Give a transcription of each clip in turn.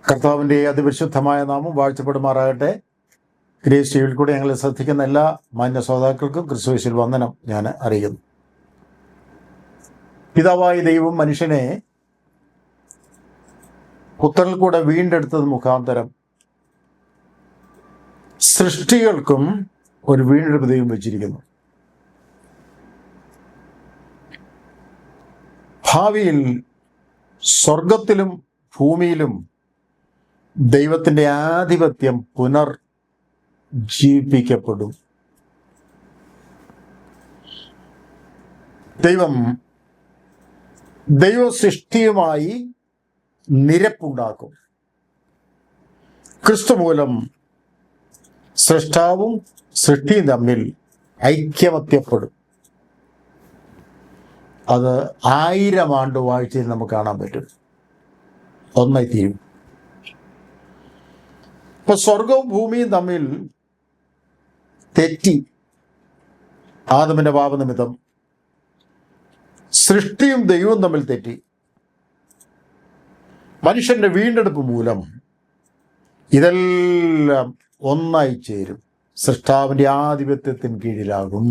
കർത്താവിൻ്റെ അതിപരിശുദ്ധമായ നാമം വാഴ്ത്തപ്പെടുമാറാകട്ടെ. ഗ്രേസ് ടിവിയിൽ കൂടെ ഞങ്ങളെ ശ്രദ്ധിക്കുന്ന എല്ലാ മാന്യ ശ്രോതാക്കൾക്കും ക്രിസ്തുയേശുവിൽ വന്ദനം ഞാൻ അറിയിക്കുന്നു. പിതാവായ ദൈവം മനുഷ്യനെ പുത്രനിൽ കൂടെ വീണ്ടെടുത്തത് മുഖാന്തരം സൃഷ്ടികൾക്കും ഒരു വീണ്ടെടുപ്പ് ദൈവം വെച്ചിരിക്കുന്നു. ഭാവിയിൽ സ്വർഗത്തിലും ഭൂമിയിലും ദൈവത്തിൻ്റെ ആധിപത്യം പുനർജീവിപ്പിക്കപ്പെടും. ദൈവ സൃഷ്ടിയുമായി നിരപ്പുണ്ടാക്കും. ക്രിസ്തു മൂലം സൃഷ്ടാവും സൃഷ്ടിയും തമ്മിൽ ഐക്യമത്യപ്പെടും. അത് 1000 ആണ്ട് വാഴ്ചയിൽ നമുക്ക് കാണാൻ പറ്റും. ഒന്നായി തീരും. ഇപ്പൊ സ്വർഗവും ഭൂമിയും തമ്മിൽ തെറ്റി. ആദമിന്റെ പാപനിമിത്തം സൃഷ്ടിയും ദൈവവും തമ്മിൽ തെറ്റി. മനുഷ്യന്റെ വീണ്ടെടുപ്പ് മൂലം ഇതെല്ലാം ഒന്നായി ചേരും. സൃഷ്ടാവിന്റെ ആധിപത്യത്തിന് കീഴിലാകും.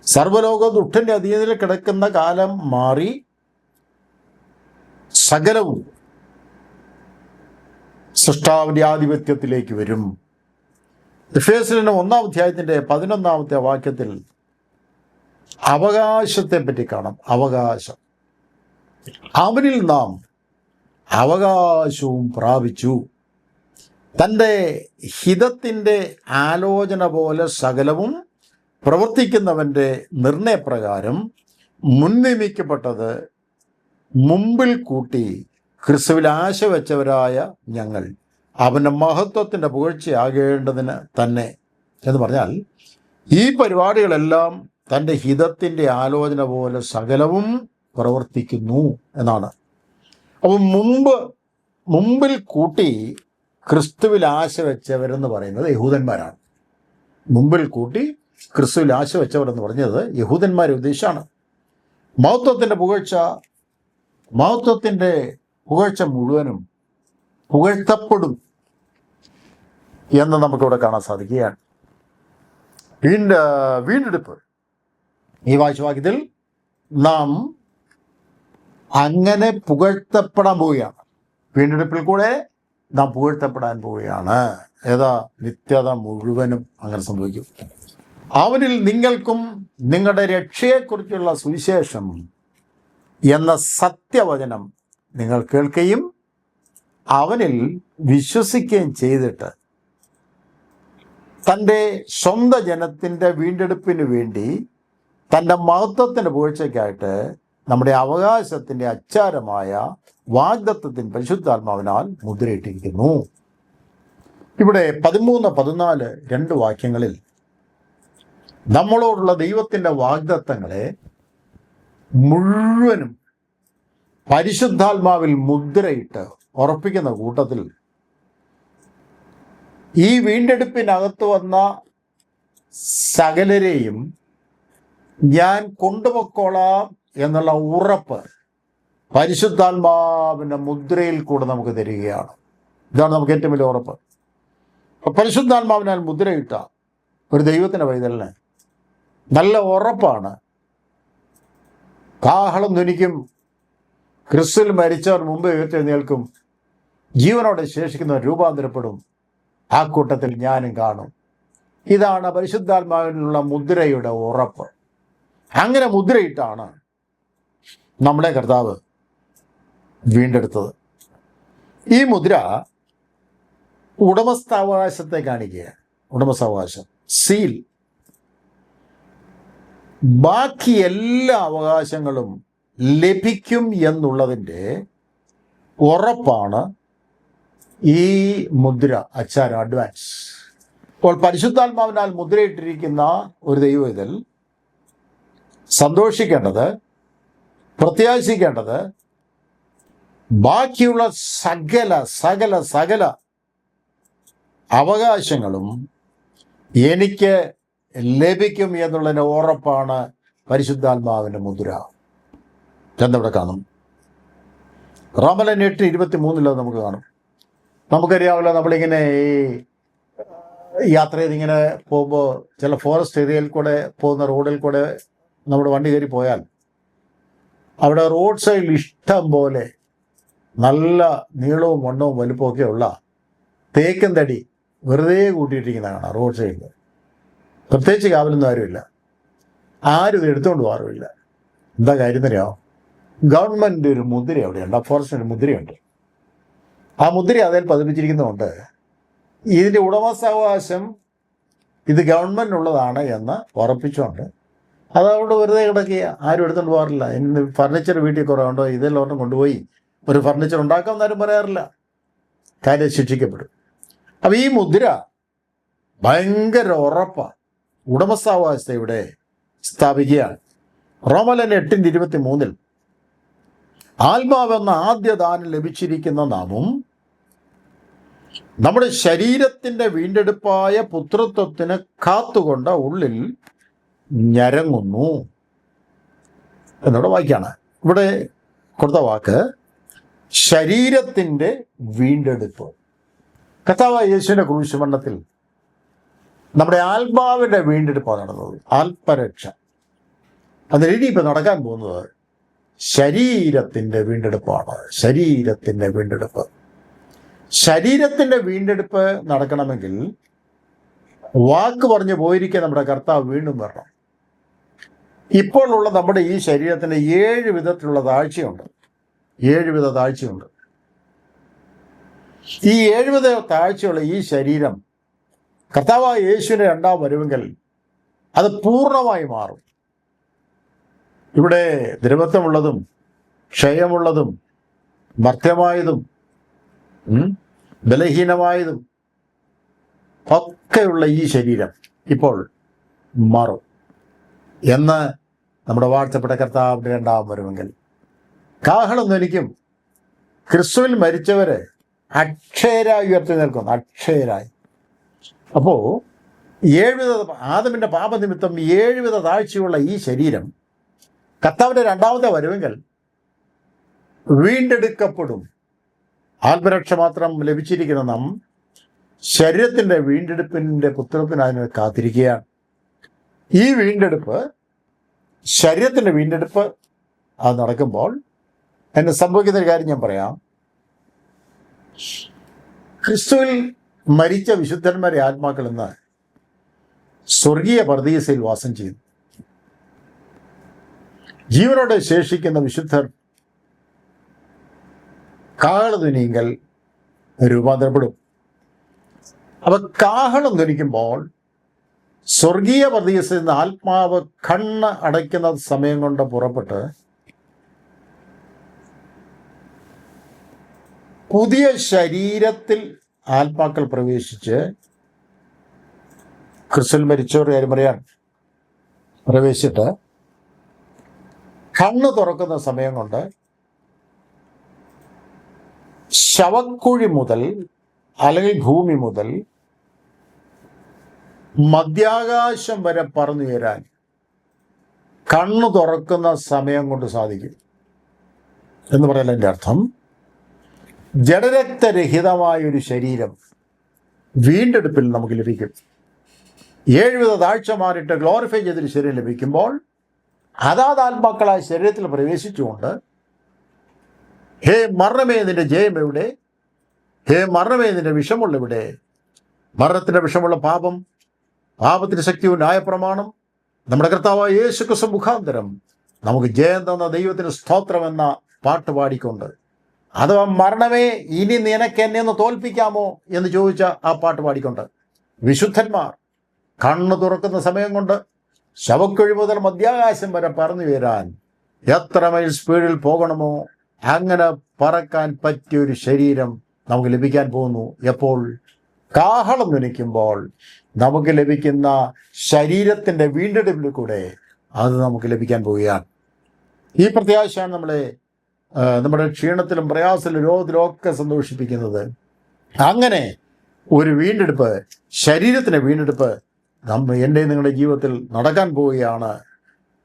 സർവ്വലോക ദുഷ്ടന്റെ അധീനതയിൽ കിടക്കുന്ന കാലം മാറി സകലവും സൃഷ്ടാവിന്റെ ആധിപത്യത്തിലേക്ക് വരും. എഫേസ്യരുടെ 1-ാം അധ്യായത്തിന്റെ 11-ാമത്തെ വാക്യത്തിൽ അവകാശത്തെ പറ്റി കാണാം. അവകാശം. അവനിൽ നാം അവകാശവും പ്രാപിച്ചു. തൻ്റെ ഹിതത്തിൻ്റെ ആലോചന പോലെ സകലവും പ്രവർത്തിക്കുന്നവൻ്റെ നിർണയപ്രകാരം മുൻനിയമിക്കപ്പെട്ടത് മുമ്പിൽ കൂട്ടി ക്രിസ്തുവിൽ ആശ വെച്ചവരായ ഞങ്ങൾ അവൻ്റെ മഹത്വത്തിൻ്റെ പുകഴ്ചയാകേണ്ടതിന് തന്നെ എന്ന് പറഞ്ഞാൽ ഈ പരിപാടികളെല്ലാം തൻ്റെ ഹിതത്തിൻ്റെ ആലോചന പോലെ സകലവും പ്രവർത്തിക്കുന്നു എന്നാണ്. അപ്പം മുമ്പിൽ കൂട്ടി ക്രിസ്തുവിൽ ആശ വെച്ചവരെന്ന് പറയുന്നത് യഹൂദന്മാരാണ്. മുമ്പിൽ കൂട്ടി ക്രിസ്തുവിൽ ആശ വെച്ചവരെന്ന് പറഞ്ഞത് യഹൂദന്മാരെ ഉദ്ദേശിച്ചാണ്. മഹത്വത്തിൻ്റെ പുകഴ്ച മുഴുവനും പുകഴ്ത്തപ്പെടും എന്ന് നമുക്കിവിടെ കാണാൻ സാധിക്കുകയാണ്. വീണ്ടെടുപ്പ് ഈ വാക്യത്തിൽ നാം അങ്ങനെ പുകഴ്ത്തപ്പെടാൻ പോവുകയാണ്. വീണ്ടെടുപ്പിൽ കൂടെ നാം പുകഴ്ത്തപ്പെടാൻ പോവുകയാണ്. നിത്യത മുഴുവനും അങ്ങനെ സംഭവിക്കും. അവനിൽ നിങ്ങൾക്കും നിങ്ങളുടെ രക്ഷയെക്കുറിച്ചുള്ള സുവിശേഷം എന്ന സത്യവചനം നിങ്ങൾ കേൾക്കുകയും അവനിൽ വിശ്വസിക്കുകയും ചെയ്തിട്ട് തൻ്റെ സ്വന്തം ജനത്തിൻ്റെ വീണ്ടെടുപ്പിന് വേണ്ടി തൻ്റെ മഹത്വത്തിൻ്റെ പുകഴ്ചയ്ക്കായിട്ട് നമ്മുടെ അവകാശത്തിൻ്റെ അച്ചാരമായ വാഗ്ദത്തത്തിൻ പരിശുദ്ധാത്മാവിനാൽ മുദ്രയിട്ടിരിക്കുന്നു. ഇവിടെ 13-14 2 വാക്യങ്ങളിൽ നമ്മളോടുള്ള ദൈവത്തിൻ്റെ വാഗ്ദത്തങ്ങളെ മുഴുവനും പരിശുദ്ധാത്മാവിൽ മുദ്രയിട്ട് ഉറപ്പിക്കുന്ന കൂട്ടത്തിൽ ഈ വീണ്ടെടുപ്പിനകത്ത് വന്ന സകലരെയും ഞാൻ കൊണ്ടുപോയിക്കോളാം എന്നുള്ള ഉറപ്പ് പരിശുദ്ധാത്മാവിൻ്റെ മുദ്രയിൽ കൂടെ നമുക്ക് തരികയാണ്. ഇതാണ് നമുക്ക് ഏറ്റവും വലിയ ഉറപ്പ്. പരിശുദ്ധാത്മാവിനാൽ മുദ്രയിട്ട ഒരു ദൈവത്തിൻ്റെ പൈതലിന് നല്ല ഉറപ്പാണ്. കാഹളം ധ്വനിക്കും, ക്രിസ്തുവിൽ മരിച്ചവർ മുമ്പ് ഉയർത്തെഴുന്നേൽക്കും, ജീവനോടെ ശേഷിക്കുന്നവർ രൂപാന്തരപ്പെടും, ആ കൂട്ടത്തിൽ ഞാനും കാണും. ഇതാണ് പരിശുദ്ധാത്മാവിനുള്ള മുദ്രയുടെ ഉറപ്പ്. അങ്ങനെ മുദ്രയിട്ടാണ് നമ്മളെ കർത്താവ് വീണ്ടെടുത്തത്. ഈ മുദ്ര ഉടമസ്ഥാവകാശത്തെ കാണിക്കുകയാണ്. ഉടമസ്ഥാവകാശം, സീൽ. ബാക്കി എല്ലാ അവകാശങ്ങളും ലഭിക്കും എന്നുള്ളതിൻ്റെ ഉറപ്പാണ് ഈ മുദ്ര, അച്ചാരം, അഡ്വാൻസ്. അപ്പോൾ പരിശുദ്ധാത്മാവിനാൽ മുദ്രയിട്ടിരിക്കുന്ന ഒരു ദൈവത്തിൽ സന്തോഷിക്കേണ്ടത്, പ്രത്യാശിക്കേണ്ടത് ബാക്കിയുള്ള സകല അവകാശങ്ങളും എനിക്ക് ലഭിക്കും എന്നുള്ളതിൻ്റെ ഉറപ്പാണ് പരിശുദ്ധാത്മാവിൻ്റെ മുദ്ര എന്നിവിടെ കാണും. റോമൻ 8:23 നമുക്ക് കാണും. നമുക്കറിയാമല്ലോ, നമ്മളിങ്ങനെ ഈ യാത്ര ചെയ്തിങ്ങനെ പോകുമ്പോൾ ചില ഫോറസ്റ്റ് ഏരിയയിൽ കൂടെ പോകുന്ന റോഡിൽ കൂടെ നമ്മുടെ വണ്ടി കയറി പോയാൽ അവിടെ റോഡ് സൈഡിൽ ഇഷ്ടം പോലെ നല്ല നീളവും വണ്ണവും വലുപ്പമൊക്കെ ഉള്ള തേക്കും തടി വെറുതെ കൂട്ടിയിട്ടിരിക്കുന്നതാണ് റോഡ് സൈഡിൽ. പ്രത്യേകിച്ച് കാവലൊന്നും ആരുമില്ല, ആരും ഇത് എടുത്തുകൊണ്ട് പോകാറുമില്ല. എന്താ കാര്യം തന്നെയോ, ഗവൺമെൻറ് ഒരു മുദ്ര അവിടെയുണ്ട്, ആ ഫോറസ്റ്റിൻ്റെ മുദ്രയുണ്ട്. ആ മുദ്ര അതിൽ പതിപ്പിച്ചിരിക്കുന്നതുകൊണ്ട് ഇതിൻ്റെ ഉടമസ്ഥാവകാശം ഇത് ഗവൺമെൻറ്റിനുള്ളതാണ് എന്ന് ഉറപ്പിച്ചുകൊണ്ട് അതവിടെ വെറുതെ കിടക്കുക, ആരും എടുത്തുകൊണ്ട് പോകാറില്ല. ഇന്ന് ഫർണിച്ചർ വീട്ടിൽ കുറവുണ്ടോ, ഇതെല്ലാം കൊണ്ടുപോയി ഒരു ഫർണിച്ചർ ഉണ്ടാക്കാമെന്ന് ആരും പറയാറില്ല, കാര്യം ശിക്ഷിക്കപ്പെടും. അപ്പം ഈ മുദ്ര ഭയങ്കര ഉറപ്പാണ്, ഉടമസ്ഥാവകാശത്തെ ഇവിടെ സ്ഥാപിക്കുകയാണ്. റോമലേഖനം 8:23 ആത്മാവെന്ന ആദ്യ ദാനം ലഭിച്ചിരിക്കുന്ന നാമും നമ്മുടെ ശരീരത്തിൻ്റെ വീണ്ടെടുപ്പായ പുത്രത്വത്തിന് കാത്തുകൊണ്ട് ഉള്ളിൽ ഞരങ്ങുന്നു എന്നോട് വായിക്കാണ്. ഇവിടെ കൊടുത്ത വാക്ക് ശരീരത്തിൻ്റെ വീണ്ടെടുപ്പ്. കർത്താവായ യേശുവിൻ്റെ ക്രൂശ് മരണത്തിൽ നമ്മുടെ ആത്മാവിൻ്റെ വീണ്ടെടുപ്പാണ് നടന്നത്, ആത്മരക്ഷ. അതിന് ഇനിയിപ്പോൾ നടക്കാൻ പോകുന്നത് ശരീരത്തിൻ്റെ വീണ്ടെടുപ്പാണ്. ശരീരത്തിൻ്റെ വീണ്ടെടുപ്പ്. ശരീരത്തിൻ്റെ വീണ്ടെടുപ്പ് നടക്കണമെങ്കിൽ വാക്ക് പറഞ്ഞു പോയിരിക്കുക നമ്മുടെ കർത്താവ് വീണ്ടും വരണം. ഇപ്പോഴുള്ള നമ്മുടെ ഈ ശരീരത്തിന് 7 വിധത്തിലുള്ള താഴ്ചയുണ്ട്. 7 വിധ താഴ്ചയുണ്ട്. ഈ 7 വിധ താഴ്ചയുള്ള ഈ ശരീരം കർത്താവായ യേശുവിൻ്റെ രണ്ടാം വരവെങ്കിൽ അത് പൂർണ്ണമായി മാറും. ഇവിടെ ദ്രവത്വമുള്ളതും ക്ഷയമുള്ളതും മർത്യമായതും ബലഹീനമായതും ഒക്കെയുള്ള ഈ ശരീരം ഇപ്പോൾ മാറും എന്ന് നമ്മുടെ വാഴ്ത്തപ്പെട്ട കർത്താവിൻ്റെ രണ്ടാം വരവെങ്കിൽ കാഹളം ധ്വനിക്കും. ക്രിസ്തുവിൽ മരിച്ചവരെ അക്ഷയരായി ഉയർത്തി നിൽക്കുന്നു, അക്ഷയരായി. അപ്പോൾ 7 വിധ ആദമിൻ്റെ പാപനിമിത്തം 7 വിധ താഴ്ചയുള്ള ഈ ശരീരം കർത്താവിൻ്റെ രണ്ടാമത്തെ വരവെങ്കിൽ വീണ്ടെടുക്കപ്പെടും. ആത്മരക്ഷ മാത്രം ലഭിച്ചിരിക്കുന്ന നാം ശരീരത്തിൻ്റെ വീണ്ടെടുപ്പിൻ്റെ പുത്രത്തിനായി കാത്തിരിക്കുകയാണ്. ഈ വീണ്ടെടുപ്പ്, ശരീരത്തിൻ്റെ വീണ്ടെടുപ്പ് അത് നടക്കുമ്പോൾ എന്നെ സംഭവിക്കുന്ന ഒരു കാര്യം ഞാൻ പറയാം. ക്രിസ്തുവിൽ മരിച്ച വിശുദ്ധന്മാരെ ആത്മാക്കൾ ഇന്ന് സ്വർഗീയ പർദീസയിൽ വാസം ചെയ്യുന്നു. ജീവനോടെ ശേഷിക്കുന്ന വിശുദ്ധർ കാഹളം ധ്വനിയെങ്കിൽ രൂപാന്തരപ്പെടും. അപ്പൊ കാഹളം ധ്വനിക്കുമ്പോൾ സ്വർഗീയ പർദീസയിൽ നിന്ന് ആത്മാവ് കണ്ണ് അടയ്ക്കുന്ന സമയം കൊണ്ട് പുറപ്പെട്ട് പുതിയ ശരീരത്തിൽ ആത്മാക്കൾ പ്രവേശിച്ച് ക്രിസ്തുവിൽ മരിച്ചവർ കാര്യം പറയാൻ പ്രവേശിച്ചിട്ട് കണ്ണ് തുറക്കുന്ന സമയം കൊണ്ട് ശവക്കുഴി മുതൽ അല്ലെങ്കിൽ ഭൂമി മുതൽ മധ്യാകാശം വരെ പറന്നുയരാൻ കണ്ണു തുറക്കുന്ന സമയം കൊണ്ട് സാധിക്കും എന്ന് പറയാൻ എൻ്റെ അർത്ഥം, ജഡരക്തരഹിതമായൊരു ശരീരം വീണ്ടെടുപ്പിൽ നമുക്ക് ലഭിക്കും. 7 വിധ താഴ്ച മാറിയിട്ട് ഗ്ലോറിഫൈ ചെയ്തൊരു ശരീരം ലഭിക്കുമ്പോൾ അതാത് ആത്മാക്കളായ ശരീരത്തിൽ പ്രവേശിച്ചുകൊണ്ട് ഹേ മരണമേ നിന്റെ ജയം എവിടെ, ഹേ മരണമേ നിന്റെ വിഷമുള്ള എവിടെ, മരണത്തിൻ്റെ വിഷമുള്ള പാപം, പാപത്തിൻ്റെ ശക്തിയും ന്യായപ്രമാണം നമ്മുടെ കർത്താവായ യേശു ക്രിസ്തു മുഖാന്തരം നമുക്ക് ജയം തന്ന ദൈവത്തിന് സ്തോത്രം എന്ന പാട്ട് പാടിക്കൊണ്ട്, അഥവാ മരണമേ ഇനി നിനക്ക് എന്നെ ഒന്ന് തോൽപ്പിക്കാമോ എന്ന് ചോദിച്ച ആ പാട്ട് പാടിക്കൊണ്ട് വിശുദ്ധന്മാർ കണ്ണു തുറക്കുന്ന സമയം കൊണ്ട് ശവക്കുഴി മുതൽ മധ്യാകാശം വരെ പറന്നു വരാൻ എത്ര മൈൽ സ്പീഡിൽ പോകണമോ അങ്ങനെ പറക്കാൻ പറ്റിയൊരു ശരീരം നമുക്ക് ലഭിക്കാൻ പോകുന്നു. എപ്പോൾ? കാഹളം ധ്വനിക്കുമ്പോൾ നമുക്ക് ലഭിക്കുന്ന ശരീരത്തിൻ്റെ വീണ്ടെടുപ്പിൽ കൂടെ അത് നമുക്ക് ലഭിക്കാൻ പോവുകയാണ്. ഈ പ്രത്യാശയാണ് നമ്മുടെ ക്ഷീണത്തിലും പ്രയാസത്തിലും രോഗത്തിലും ഒക്കെ സന്തോഷിപ്പിക്കുന്നത്. അങ്ങനെ ഒരു വീണ്ടെടുപ്പ്, ശരീരത്തിൻ്റെ വീണ്ടെടുപ്പ് എൻ്റെ നിങ്ങളുടെ ജീവിതത്തിൽ നടക്കാൻ പോവുകയാണ്.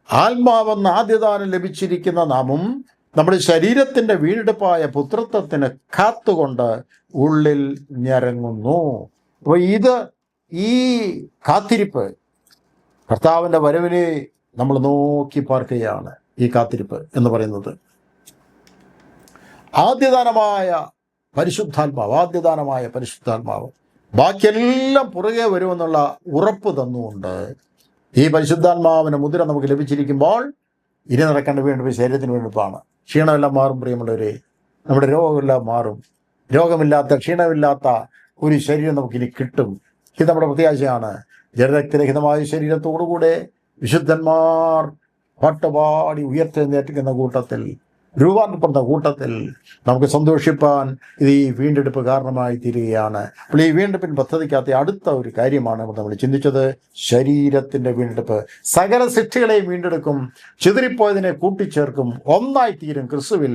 ആത്മാവെന്ന ആദ്യദാനം ലഭിച്ചിരിക്കുന്ന നാമും നമ്മുടെ ശരീരത്തിൻ്റെ വീണ്ടെടുപ്പായ പുത്രത്വത്തിന് കാത്തുകൊണ്ട് ഉള്ളിൽ ഞരങ്ങുന്നു. അപ്പോൾ ഈ കാത്തിരിപ്പ് കർത്താവിൻ്റെ വരവിനെ നമ്മൾ നോക്കി പാർക്കുകയാണ്. ഈ കാത്തിരിപ്പ് എന്ന് പറയുന്നത് ആദ്യദാനമായ പരിശുദ്ധാത്മാവ് ബാക്കിയെല്ലാം പുറകെ വരുമെന്നുള്ള ഉറപ്പ് തന്നുകൊണ്ട് ഈ പരിശുദ്ധാത്മാവിൻ്റെ മുദ്ര നമുക്ക് ലഭിച്ചിരിക്കുമ്പോൾ ഇനി നടക്കേണ്ട വീണ്ടെടുപ്പ് ശരീരത്തിന് വീണ്ടെടുപ്പാണ്. ക്ഷീണമെല്ലാം മാറും പ്രിയമുള്ളവരെ, നമ്മുടെ രോഗമെല്ലാം മാറും. രോഗമില്ലാത്ത ക്ഷീണമില്ലാത്ത ഒരു ശരീരം നമുക്കിനി കിട്ടും. ഇത് നമ്മുടെ പ്രത്യാശയാണ്. ജഡരക്തരഹിതമായ ശരീരത്തോടുകൂടെ വിശുദ്ധന്മാർ പാട്ടുപാടി ഉയർത്തെഴുന്നേൽക്കുന്ന കൂട്ടത്തിൽ, രൂപാന്തരപ്പെടുന്ന കൂട്ടത്തിൽ നമുക്ക് സന്തോഷിപ്പാൻ ഇത് ഈ വീണ്ടെടുപ്പ് കാരണമായി തീരുകയാണ്. അപ്പോൾ ഈ വീണ്ടെടുപ്പിൻ പദ്ധതിക്കകത്ത് അടുത്ത ഒരു കാര്യമാണ് നമ്മൾ ചിന്തിച്ചത്, ശരീരത്തിൻ്റെ വീണ്ടെടുപ്പ്. സകല സൃഷ്ടികളെയും വീണ്ടെടുക്കും, ചിതറിപ്പോയതിനെ കൂട്ടിച്ചേർക്കും, ഒന്നായി തീരും ക്രിസ്തുവിൽ.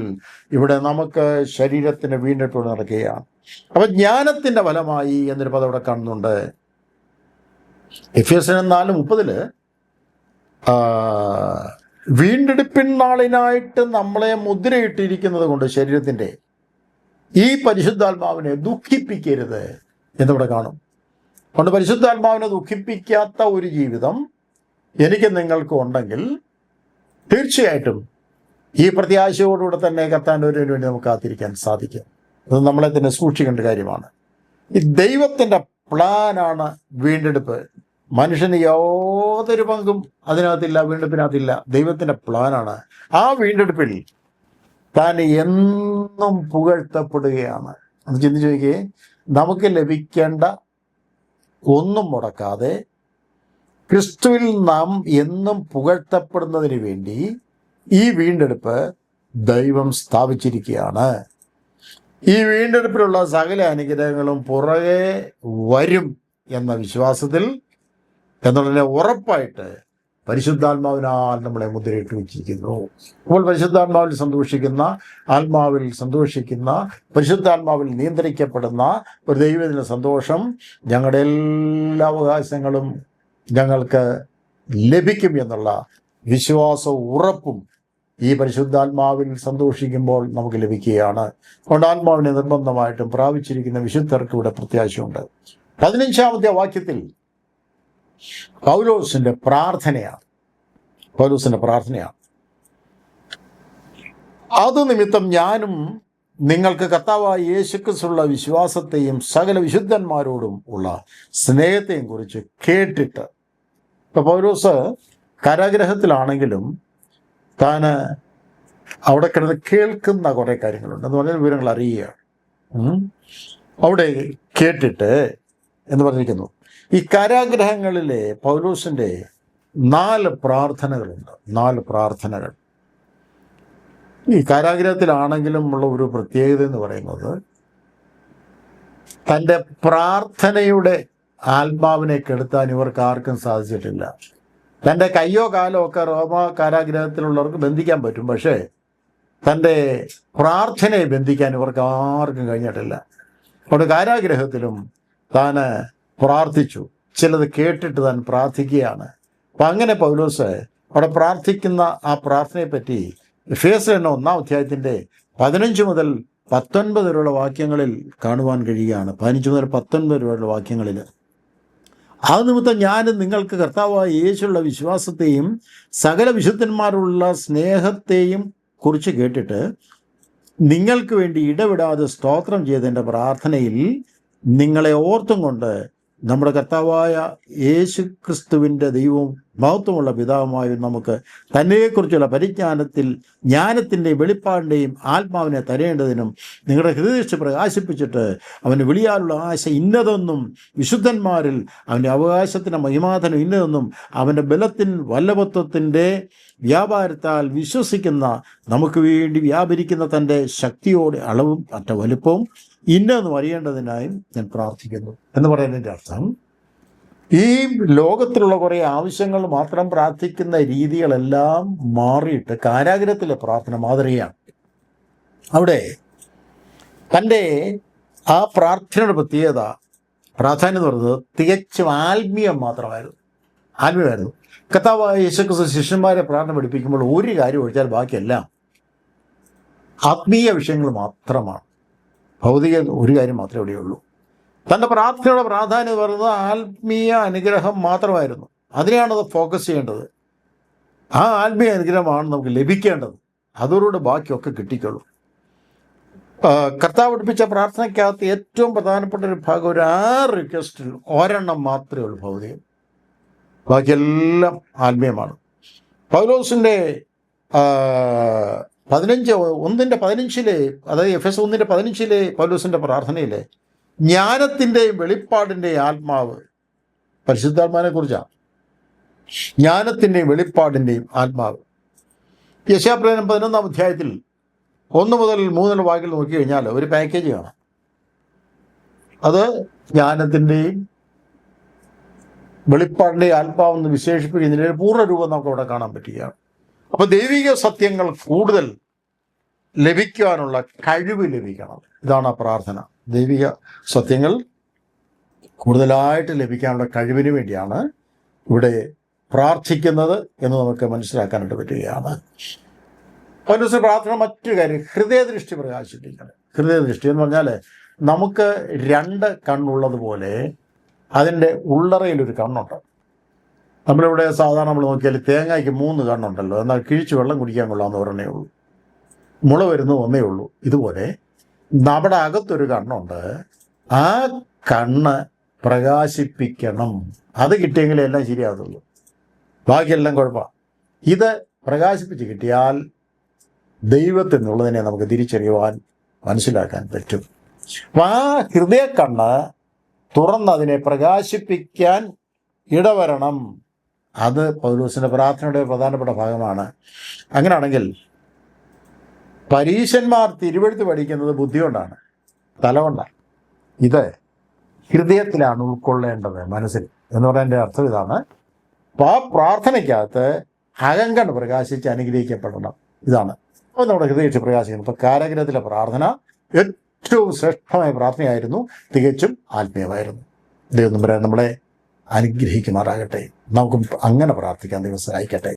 ഇവിടെ നമുക്ക് ശരീരത്തിൻ്റെ വീണ്ടെടുപ്പ് നടക്കുകയാണ്. അപ്പം ജ്ഞാനത്തിൻ്റെ ഫലമായി എന്നൊരു പദം ഇവിടെ കാണുന്നുണ്ട്. എഫേസ്യർ 4:30 വീണ്ടെടുപ്പിൻ നാളിനായിട്ട് നമ്മളെ മുദ്രയിട്ടിരിക്കുന്നത് കൊണ്ട് ശരീരത്തിൻ്റെ ഈ പരിശുദ്ധാത്മാവിനെ ദുഃഖിപ്പിക്കരുത് എന്നിവിടെ കാണും. അതുകൊണ്ട് പരിശുദ്ധാത്മാവിനെ ദുഃഖിപ്പിക്കാത്ത ഒരു ജീവിതം എനിക്ക് നിങ്ങൾക്ക് ഉണ്ടെങ്കിൽ തീർച്ചയായിട്ടും ഈ പ്രത്യാശയോടുകൂടെ തന്നെ കർത്താവിന് വേണ്ടി നമുക്ക് കാത്തിരിക്കാൻ സാധിക്കും. അത് നമ്മളെ തന്നെ സൂക്ഷിക്കേണ്ട കാര്യമാണ്. ഈ ദൈവത്തിൻ്റെ പ്ലാനാണ് വീണ്ടെടുപ്പ്. മനുഷ്യന് യാതൊരു പങ്കും അതിനകത്തില്ല, വീണ്ടെടുപ്പിനകത്തില്ല. ദൈവത്തിൻ്റെ പ്ലാനാണ്. ആ വീണ്ടെടുപ്പിൽ താൻ എന്നും പുകഴ്ത്തപ്പെടുകയാണ്. അത് ചിന്തിച്ച് നോക്കിയേ, നമുക്ക് ലഭിക്കേണ്ട ഒന്നും മുടക്കാതെ ക്രിസ്തുവിൽ നാം എന്നും പുകഴ്ത്തപ്പെടുന്നതിന് വേണ്ടി ഈ വീണ്ടെടുപ്പ് ദൈവം സ്ഥാപിച്ചിരിക്കുകയാണ്. ഈ വീണ്ടെടുപ്പിലുള്ള സകല അനുഗ്രഹങ്ങളും പുറകെ വരും എന്ന വിശ്വാസത്തിൽ എന്നുള്ളതിനെ ഉറപ്പായിട്ട് പരിശുദ്ധാത്മാവിനാൽ നമ്മളെ മുദ്രയിട്ട് വെച്ചിരിക്കുന്നു. അപ്പോൾ പരിശുദ്ധാത്മാവിൽ സന്തോഷിക്കുന്ന പരിശുദ്ധാത്മാവിൽ നിയന്ത്രിക്കപ്പെടുന്ന ഒരു ദൈവത്തിൻ്റെ സന്തോഷം ഞങ്ങളുടെ എല്ലാ അവകാശങ്ങളും ഞങ്ങൾക്ക് ലഭിക്കും എന്നുള്ള വിശ്വാസവും ഉറപ്പും ഈ പരിശുദ്ധാത്മാവിൽ സന്തോഷിക്കുമ്പോൾ നമുക്ക് ലഭിക്കുകയാണ്. അതുകൊണ്ട് ആത്മാവിനെ നിർബന്ധമായിട്ടും പ്രാപിച്ചിരിക്കുന്ന വിശുദ്ധർക്ക് ഇവിടെ പ്രത്യാശയുണ്ട്. 15-ാമത്തെ വാക്യത്തിൽ പൗലോസിന്റെ പ്രാർത്ഥനയാണ്. അത് നിമിത്തം ഞാനും നിങ്ങൾക്ക് കർത്താവായ യേശുക്രിസ്തുവിലുള്ള വിശ്വാസത്തെയും സകല വിശുദ്ധന്മാരോടും ഉള്ള സ്നേഹത്തെയും കുറിച്ച് കേട്ടിട്ട്, ഇപ്പോൾ പൗലോസ് കാരാഗ്രഹത്തിലാണെങ്കിലും താൻ അവിടെ കിടന്ന് കേൾക്കുന്ന കുറേ കാര്യങ്ങളുണ്ട്. എന്ന് പറഞ്ഞാൽ വിവരങ്ങൾ അറിയുകയാണ്. അവിടെ കേട്ടിട്ട് എന്ന് പറഞ്ഞിരിക്കുന്നു. ഈ കാരാഗ്രഹങ്ങളിലെ പൗലോസിൻ്റെ 4 പ്രാർത്ഥനകളുണ്ട്. 4 പ്രാർത്ഥനകൾ. ഈ കാരാഗ്രഹത്തിലാണെങ്കിലും ഉള്ള ഒരു പ്രത്യേകത എന്ന് പറയുന്നത്, തൻ്റെ പ്രാർത്ഥനയുടെ ആത്മാവിനെ കെടുത്താൻ ഇവർക്ക് ആർക്കും സാധിച്ചിട്ടില്ല. തൻ്റെ കയ്യോ കാലോ ഒക്കെ റോമ കാരാഗ്രഹത്തിലുള്ളവർക്ക് ബന്ധിക്കാൻ പറ്റും, പക്ഷേ തൻ്റെ പ്രാർത്ഥനയെ ബന്ധിക്കാൻ ഇവർക്ക് ആർക്കും കഴിഞ്ഞിട്ടില്ല. അവിടെ കാരാഗ്രഹത്തിലും താൻ പ്രാർത്ഥിച്ചു. ചിലത് കേട്ടിട്ട് താൻ പ്രാർത്ഥിക്കുകയാണ്. അപ്പം അങ്ങനെ പൗലോസ് അവിടെ പ്രാർത്ഥിക്കുന്ന ആ പ്രാർത്ഥനയെപ്പറ്റി എഫേസ്യർ 1-ാം അധ്യായത്തിൻ്റെ 15 മുതൽ 19 വരെയുള്ള വാക്യങ്ങളിൽ കാണുവാൻ കഴിയുകയാണ്. 15 മുതൽ 19 വരെയുള്ള വാക്യങ്ങളിൽ, അത് നിമിത്തം ഞാൻ നിങ്ങൾക്ക് കർത്താവായ യേശുവിലുള്ള വിശ്വാസത്തെയും സകല വിശുദ്ധന്മാരുള്ള സ്നേഹത്തെയും കുറിച്ച് കേട്ടിട്ട് നിങ്ങൾക്ക് വേണ്ടി ഇടവിടാതെ സ്തോത്രം ചെയ്തതിൻ്റെ പ്രാർത്ഥനയിൽ നിങ്ങളെ ഓർത്തും കൊണ്ട് നമ്മുടെ കർത്താവായ യേശു ക്രിസ്തുവിൻ്റെ ദൈവവും മഹത്വമുള്ള പിതാവുമായ നമുക്ക് തന്നെക്കുറിച്ചുള്ള പരിജ്ഞാനത്തിൽ ജ്ഞാനത്തിൻ്റെയും വെളിപ്പാടിൻ്റെയും ആത്മാവിനെ തരേണ്ടതിനും നിങ്ങളുടെ ഹൃദയത്തെ പ്രകാശിപ്പിച്ചിട്ട് അവന് വിളിയാലുള്ള ആശ ഇന്നതെന്നും വിശുദ്ധന്മാരിൽ അവൻ്റെ അവകാശത്തിൻ്റെ മഹിമാധനം ഇന്നതെന്നും അവൻ്റെ ബലത്തിൻ വല്ലഭത്വത്തിൻ്റെ വ്യാപാരത്താൽ വിശ്വസിക്കുന്ന നമുക്ക് വേണ്ടി വ്യാപരിക്കുന്ന തൻ്റെ ശക്തിയോടെ അളവും മറ്റ വലുപ്പവും ഇന്നതെന്നും അറിയേണ്ടതിനായും ഞാൻ പ്രാർത്ഥിക്കുന്നു എന്ന് പറയുന്നതിൻ്റെ അർത്ഥം, ഈ ലോകത്തിലുള്ള കുറേ ആവശ്യങ്ങൾ മാത്രം പ്രാർത്ഥിക്കുന്ന രീതികളെല്ലാം മാറിയിട്ട് കാരാഗ്രഹത്തിലെ പ്രാർത്ഥന മാതൃകയാണ്. അവിടെ തൻ്റെ ആ പ്രാർത്ഥനയുടെ പ്രാധാന്യം എന്ന് പറയുന്നത് തികച്ചും ആത്മീയമായിരുന്നു. കർത്താവായ യേശുക്രിസ്തു ശിഷ്യന്മാരെ പ്രാർത്ഥന പഠിപ്പിക്കുമ്പോൾ ഒരു കാര്യം ഒഴിച്ചാൽ ബാക്കിയെല്ലാം ആത്മീയ വിഷയങ്ങൾ മാത്രമാണ്. ഭൗതിക ഒരു കാര്യം മാത്രമേ ഇവിടെയുള്ളൂ. തൻ്റെ പ്രാർത്ഥനയുടെ പ്രാധാന്യം എന്ന് പറയുന്നത് ആത്മീയ അനുഗ്രഹം മാത്രമായിരുന്നു. അതിനെയാണത് ഫോക്കസ് ചെയ്യേണ്ടത്. ആ ആത്മീയ അനുഗ്രഹമാണ് നമുക്ക് ലഭിക്കേണ്ടത്. അതോടുകൂടെ ബാക്കിയൊക്കെ കിട്ടിക്കോളൂ. കർത്താവ് പഠിപ്പിച്ച പ്രാർത്ഥനയ്ക്കകത്ത് ഏറ്റവും പ്രധാനപ്പെട്ട ഒരു ഭാഗം ഒരു 6 റിക്വസ്റ്റിൽ ഒരെണ്ണം മാത്രമേ ഉള്ളൂ ഭൗതികം, ബാക്കിയെല്ലാം ആത്മീയമാണ്. പൗലോസിൻ്റെ 1:15 അതായത് എഫെസ് 1:15 പൗലോസിൻ്റെ പ്രാർത്ഥനയിലെ ജ്ഞാനത്തിൻ്റെയും വെളിപ്പാടിൻ്റെയും ആത്മാവ്, പരിശുദ്ധാത്മാവിനെ കുറിച്ചാണ്. ജ്ഞാനത്തിൻ്റെയും വെളിപ്പാടിൻ്റെയും ആത്മാവ്. യെശയ്യാപ്രവചനം 11-ാം അധ്യായത്തിൽ 1 മുതൽ 3 വാക്യങ്ങൾ നോക്കി കഴിഞ്ഞാൽ ഒരു പാക്കേജ് കാണാം. അത് ജ്ഞാനത്തിൻ്റെയും വെളിപ്പാടിൻ്റെയും ആത്മാവെന്ന് വിശേഷിപ്പിക്കുന്നതിൻ്റെ ഒരു പൂർണ്ണരൂപം നമുക്ക് അവിടെ കാണാൻ പറ്റുകയാണ്. അപ്പോൾ ദൈവിക സത്യങ്ങൾ കൂടുതൽ ലഭിക്കാനുള്ള കഴിവ് ലഭിക്കണം. ഇതാണ് ആ പ്രാർത്ഥന. ദൈവിക സത്യങ്ങൾ കൂടുതലായിട്ട് ലഭിക്കാനുള്ള കഴിവിന് വേണ്ടിയാണ് ഇവിടെ പ്രാർത്ഥിക്കുന്നത് എന്ന് നമുക്ക് മനസ്സിലാക്കാനായിട്ട് പറ്റുകയാണ്. പൗലോസ് പ്രാർത്ഥന മറ്റൊരു കാര്യം, ഹൃദയദൃഷ്ടി പ്രകാശിപ്പിക്കണം. ഹൃദയദൃഷ്ടി എന്ന് പറഞ്ഞാൽ നമുക്ക് 2 കണ്ണുള്ളതുപോലെ അതിൻ്റെ ഉള്ളറയിലൊരു കണ്ണുണ്ട്. നമ്മളിവിടെ സാധാരണ നമ്മൾ നോക്കിയാൽ തേങ്ങയ്ക്ക് 3 കണ്ണുണ്ടല്ലോ, എന്നാൽ കിഴിച്ച് വെള്ളം കുടിക്കാൻ കൊള്ളാമെന്ന് പറഞ്ഞേ ഉള്ളൂ, മുള വരുന്നത് ഒന്നേ ഉള്ളൂ. ഇതുപോലെ നമ്മുടെ അകത്തൊരു കണ്ണുണ്ട്. ആ കണ്ണ് പ്രകാശിപ്പിക്കണം. അത് കിട്ടിയെങ്കിലേ എല്ലാം ശരിയാകത്തുള്ളൂ, ബാക്കിയെല്ലാം കുഴപ്പമാണ്. ഇത് പ്രകാശിപ്പിച്ച് കിട്ടിയാൽ ദൈവത്തിൽ നിന്നുള്ളതിനെ നമുക്ക് തിരിച്ചറിയുവാൻ മനസ്സിലാക്കാൻ പറ്റും. അപ്പം ആ ഹൃദയ കണ്ണ് തുറന്നതിനെ പ്രകാശിപ്പിക്കാൻ ഇടവരണം. അത് പൗലോസിൻ്റെ പ്രാർത്ഥനയുടെ പ്രധാനപ്പെട്ട ഭാഗമാണ്. അങ്ങനെയാണെങ്കിൽ പരീശന്മാർ തിരുവെഴുത്ത് പഠിക്കുന്നത് ബുദ്ധി കൊണ്ടാണ്, തല കൊണ്ടാണ്. ഇത് ഹൃദയത്തിലാണ് ഉൾക്കൊള്ളേണ്ടത്, മനസ്സിൽ എന്ന് പറയുന്നതിൻ്റെ അർത്ഥം ഇതാണ്. അപ്പോൾ ആ പ്രാർത്ഥനയ്ക്കകത്ത് അകങ്കണ്ണ് പ്രകാശിച്ച് അനുഗ്രഹിക്കപ്പെടണം. ഇതാണ് അപ്പോൾ നമ്മുടെ ഹൃദയത്തിൽ പ്രകാശിക്കുന്നത്. ഇപ്പോൾ കാരാഗ്രഹത്തിലെ പ്രാർത്ഥന ഏറ്റവും ശ്രേഷ്ഠമായ പ്രാർത്ഥനയായിരുന്നു, തികച്ചും ആത്മീയമായിരുന്നു. ദൈവം നമ്മളെ അനുഗ്രഹിക്കുമാറാകട്ടെ. നമുക്കും അങ്ങനെ പ്രാർത്ഥിക്കാൻ ദൈവം സഹായിക്കട്ടെ.